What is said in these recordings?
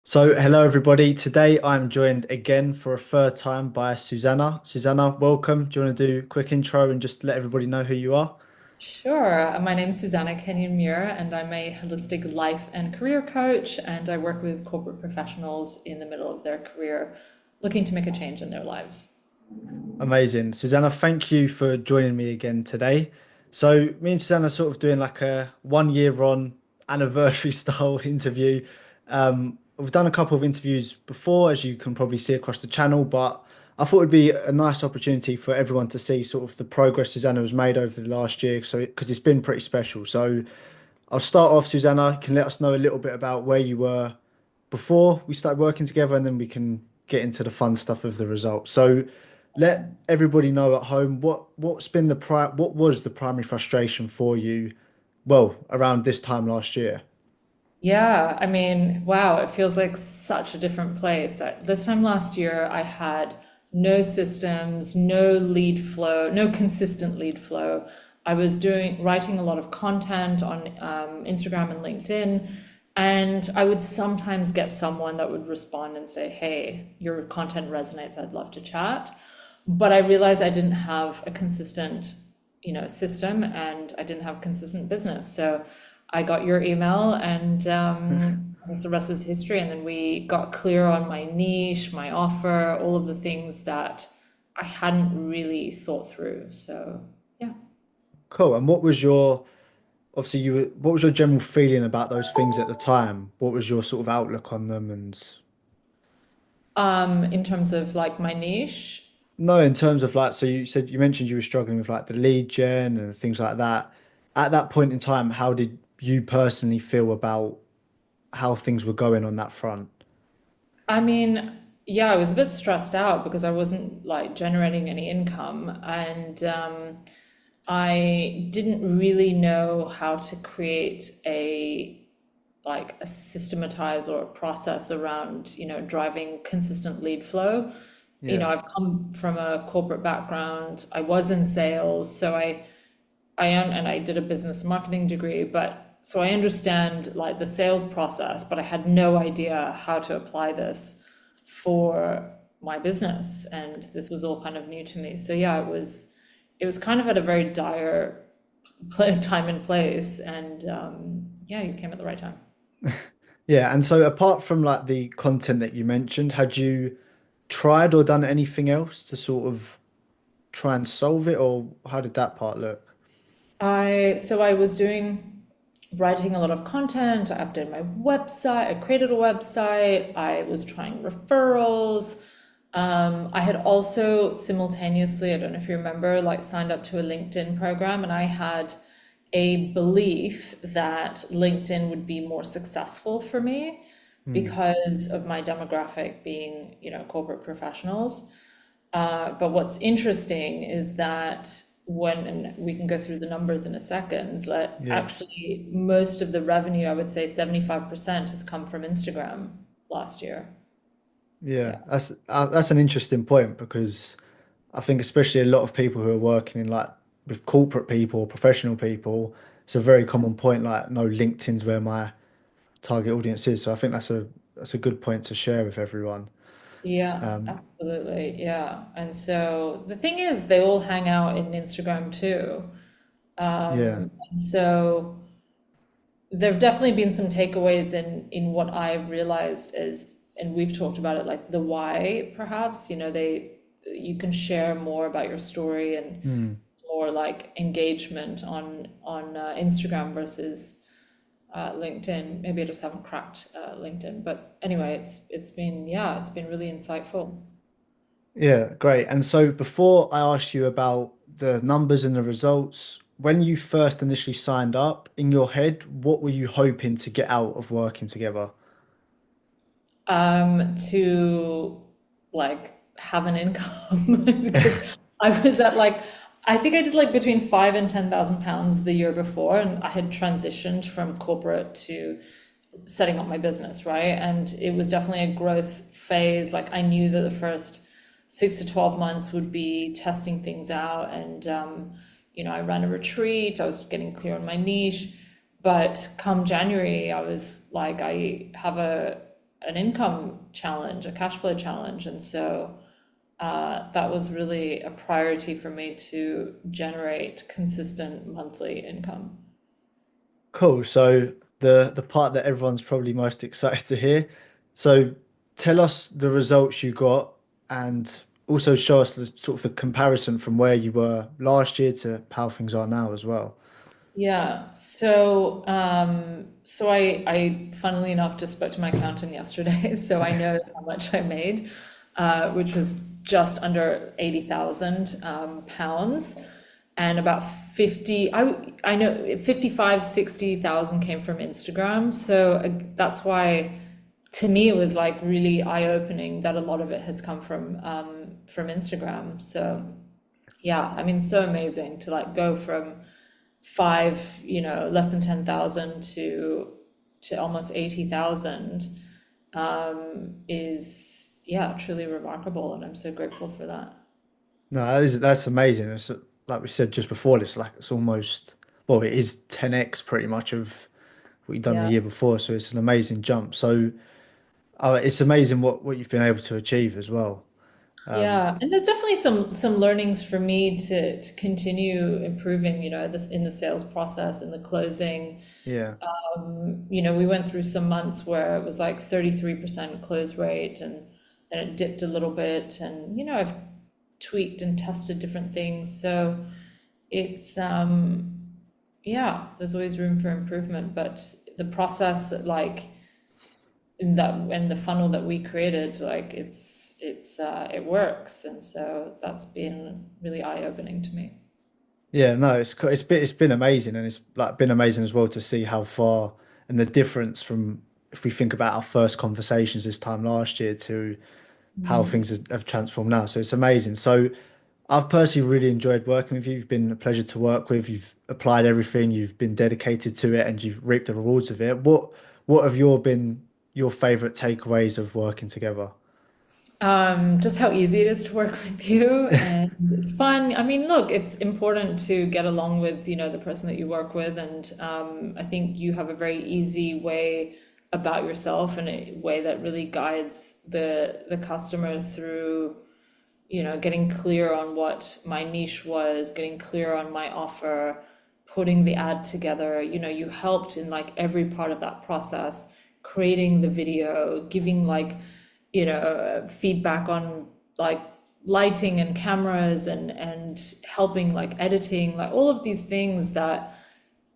So, hello everybody. Today I'm joined again for a third time by Susanna. Susanna, welcome. Do you want to do a quick intro and just let everybody know who you are? Sure. My name is Susanna Kenyon Muir, and I'm a holistic life and career coach. And I work with corporate professionals in the middle of their career looking to make a change in their lives. Amazing. Susanna, thank you for joining me again today. So, me and Susanna are sort of doing like a 1 year on anniversary style interview. We've done a couple of interviews before, as you can probably see across the channel, but I thought it'd be a nice opportunity for everyone to see sort of the progress Susanna has made over the last year. So, because it's been pretty special. So, I'll start off, Susanna. You can let us know a little bit about where you were before we started working together, and then we can get into the fun stuff of the results. So, let everybody know at home what was the primary frustration for you, well, around this time last year. Yeah, I mean, wow, it feels like such a different place. This time last year, I had no systems, no lead flow, no consistent lead flow. I was writing a lot of content on Instagram and LinkedIn, and I would sometimes get someone that would respond and say, "Hey, your content resonates. I'd love to chat." But I realized I didn't have a consistent, system, and I didn't have consistent business. So I got your email, and the rest is history. And then we got clear on my niche, my offer, all of the things that I hadn't really thought through. So yeah. Cool. And obviously what was your general feeling about those things at the time? What was your sort of outlook on them? And In terms of like my niche, no, in terms of like, so you mentioned you were struggling with like the lead gen and things like that. At that point in time, how did you personally feel about how things were going on that front? I mean, yeah, I was a bit stressed out because I wasn't like generating any income, and I didn't really know how to create a systematize or a process around, driving consistent lead flow. Yeah. I've come from a corporate background. I was in sales, so and I did a business marketing degree, but so I understand like the sales process, but I had no idea how to apply this for my business, and this was all kind of new to me. So yeah, it was kind of at a very dire time and place, and yeah, you came at the right time. Yeah. And so apart from like the content that you mentioned, had you tried or done anything else to sort of try and solve it, or how did that part look? I was writing a lot of content. I updated my website. I created a website. I was trying referrals. I had also simultaneously, I don't know if you remember, like signed up to a LinkedIn program, and I had a belief that LinkedIn would be more successful for me Hmm. because of my demographic being, corporate professionals. But what's interesting is that and we can go through the numbers in a second, that Yeah. actually most of the revenue, I would say 75%, has come from Instagram last year. Yeah. Yeah. That's an interesting point because I think especially a lot of people who are working in like with corporate people or professional people, it's a very common point. Like, no, LinkedIn's where my target audience is. So I think that's a good point to share with everyone. Yeah, Um, absolutely. Yeah. And so the thing is, they all hang out in Instagram too. yeah, So there've definitely been some takeaways in what I've realized is, and we've talked about it, like the why, perhaps, you can share more about your story and mm, more like engagement on Instagram versus LinkedIn. Maybe I just haven't cracked LinkedIn, but anyway, it's been really insightful. yeah, great. And so before I ask you about the numbers and the results, when you first initially signed up in your head, what were you hoping to get out of working together? To like have an income because I was at like, I think I did like between 5 and 10,000 pounds the year before, and I had transitioned from corporate to setting up my business, right? And it was definitely a growth phase. Like I knew that the first 6 to 12 months would be testing things out, and I ran a retreat. I was getting clear on my niche, but come January, I was like, I have an income challenge, a cash flow challenge. And so that was really a priority for me to generate consistent monthly income. Cool. So the part that everyone's probably most excited to hear. So tell us the results you got and also show us the sort of the comparison from where you were last year to how things are now as well. Yeah, so I funnily enough just spoke to my accountant yesterday, so I know how much I made, which was just under 80,000 pounds, and about 50, I know 55, 60,000 came from Instagram, so that's why to me it was like really eye-opening that a lot of it has come from Instagram. So yeah, I mean, so amazing to like go from five, less than 10,000 to almost 80,000 is, yeah, truly remarkable, and I'm so grateful for that. No, that's amazing. It's like we said just before, it's like it's almost well, it is 10x pretty much of what you've done the Yeah. year before. So it's an amazing jump. So it's amazing what you've been able to achieve as well. Yeah, and there's definitely some learnings for me to continue improving, this in the sales process, in the closing. Yeah. We went through some months where it was like 33% close rate, and then it dipped a little bit, and I've tweaked and tested different things. So it's yeah, there's always room for improvement, but the process, like in the funnel that we created, like it works, and so that's been really eye-opening to me. Yeah, no, it's been amazing, and it's like been amazing as well to see how far and the difference from if we think about our first conversations this time last year to how Mm. things have transformed now. So it's amazing. So I've personally really enjoyed working with you. You've been a pleasure to work with. You've applied everything, you've been dedicated to it, and you've reaped the rewards of it. What have been your favorite takeaways of working together? Just how easy it is to work with you, and it's fun. I mean, look, it's important to get along with, the person that you work with, and I think you have a very easy way about yourself, and a way that really guides the customer through, getting clear on what my niche was, getting clear on my offer, putting the ad together. You helped in like every part of that process, creating the video, giving like, feedback on like lighting and cameras, and helping like editing, like all of these things that,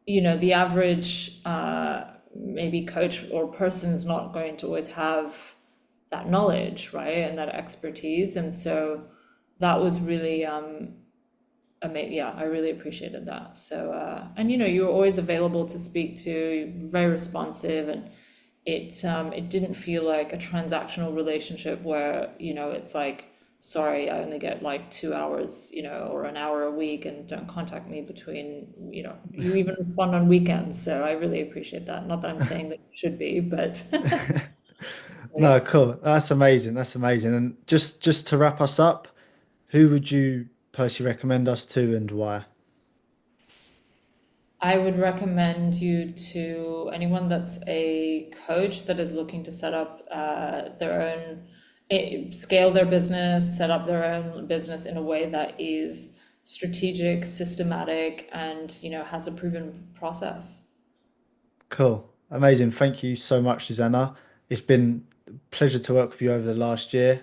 the average maybe coach or person's not going to always have that knowledge, right? And that expertise. And so that was really yeah, I really appreciated that. So and you were always available to speak to, very responsive, and it didn't feel like a transactional relationship where, it's like, sorry, I only get like 2 hours, or an hour a week, and don't contact me between, you even respond on weekends. So I really appreciate that. Not that I'm saying that you should be, but so No, yeah. cool. That's amazing. That's amazing. And just to wrap us up, who would you personally recommend us to and why? I would recommend you to anyone that's a coach that is looking to set up their own, scale their business, set up their own business in a way that is strategic, systematic, and has a proven process. Cool. Amazing. Thank you so much, Susanna. It's been a pleasure to work with you over the last year.